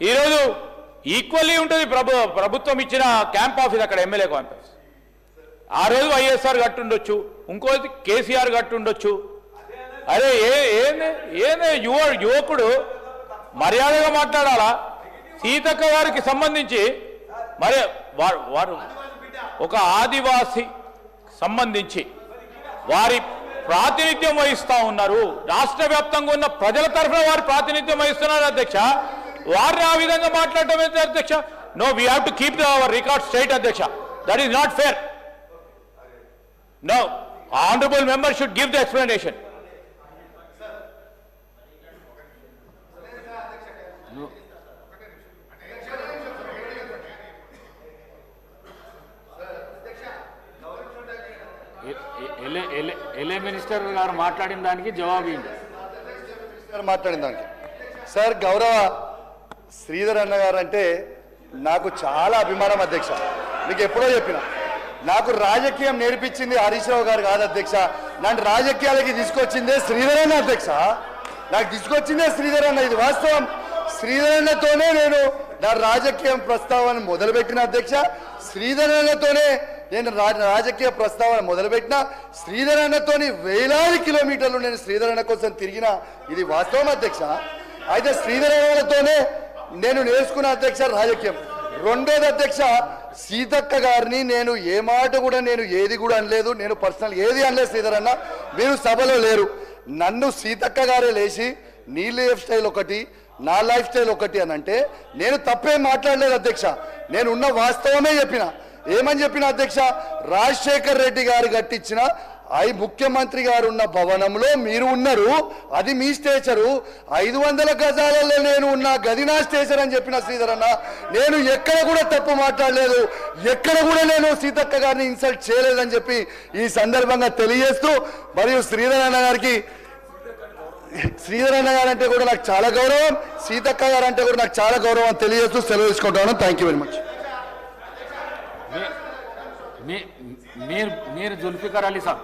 ఈరోజు ఈక్వల్లీ ఉంటుంది ప్రభుత్వం ఇచ్చిన క్యాంప్ ఆఫీస్ అక్కడ ఎమ్మెల్యే క్యాంపస్. ఆ రోజు వైఎస్ఆర్ కట్టుండొచ్చు, ఇంకోటి కేసీఆర్ కట్టుండొచ్చు. అరే ఏనే యువకుడు మర్యాదగా మాట్లాడాలా? సీతక్క గారికి సంబంధించి మరి వారు ఒక ఆదివాసి సంబంధించి వారి ప్రాతినిధ్యం వహిస్తూ ఉన్నారు. రాష్ట్ర వ్యాప్తంగా ఉన్న ప్రజల తరఫున వారు ప్రాతినిధ్యం వహిస్తున్నారు అధ్యక్ష. వారిని ఆ విధంగా మాట్లాడటం ఏంటి అధ్యక్ష? No, we have to keep our record straight అధ్యక్ష. That is not fair. No, honourable member should give the explanation. L A minister గారు మాట్లాడిన దానికి జవాబు మాట్లాడిన దానికి సార్, గౌరవ శ్రీధర్ అన్న గారు అంటే నాకు చాలా అభిమానం అధ్యక్ష. మీకు ఎప్పుడో చెప్పిన, నాకు రాజకీయం నేర్పించింది హరీష్ రావు గారు కాదు అధ్యక్ష. నన్ను రాజకీయాలకి తీసుకొచ్చిందే శ్రీధర్ అన్న అధ్యక్ష. నాకు తీసుకొచ్చిందే శ్రీధర్ అన్న. ఇది వాస్తవం. శ్రీధర్ అన్నతోనే నేను నా రాజకీయం ప్రస్తావన మొదలుపెట్టిన అధ్యక్ష. శ్రీధర్ అన్నతోనే నేను రాజకీయ ప్రస్తావన మొదలుపెట్టిన. శ్రీధర్ అన్నతోని వేలాది కిలోమీటర్లు నేను శ్రీధర్ అన్న కోసం తిరిగిన. ఇది వాస్తవం అధ్యక్ష. అయితే శ్రీధర్ అన్నతోనే నేను నేర్చుకున్న అధ్యక్ష రాజకీయం. రెండోది అధ్యక్ష, సీతక్క గారిని నేను ఏ మాట కూడా నేను ఏది కూడా అనలేదు. నేను పర్సనల్ ఏది అనలేదు. శ్రీధర్ అన్న మీరు సభలో లేరు. నన్ను సీతక్క గారే లేచి నీ లైఫ్ స్టైల్ ఒకటి, నా లైఫ్ స్టైల్ ఒకటి అని అంటే నేను తప్పేం మాట్లాడలేదు అధ్యక్ష. నేను ఉన్న వాస్తవమే చెప్పిన. ఏమని చెప్పిన అధ్యక్ష? రాజశేఖర్ రెడ్డి గారు కట్టించిన ముఖ్యమంత్రి గారు ఉన్న భవనంలో మీరు ఉన్నారు, అది మీ స్టేచరు. 500 గజాలలో నేను ఉన్న గది నా స్టేచర్ అని చెప్పిన శ్రీధర్ అన్న. నేను ఎక్కడ కూడా తప్పు మాట్లాడలేదు, ఎక్కడ కూడా నేను సీతక్క గారిని ఇన్సల్ట్ చేయలేదని చెప్పి ఈ సందర్భంగా తెలియజేస్తూ, మరియు శ్రీధర్ అన్న గారికి, శ్రీధర్ అన్న గారు అంటే కూడా నాకు చాలా గౌరవం, సీతక్క గారు అంటే కూడా నాకు చాలా గౌరవం తెలియజేస్తూ సెలవు తీసుకుంటాను. Thank you very much. మీరు జుల్ఫికర్ అలీ సాబ్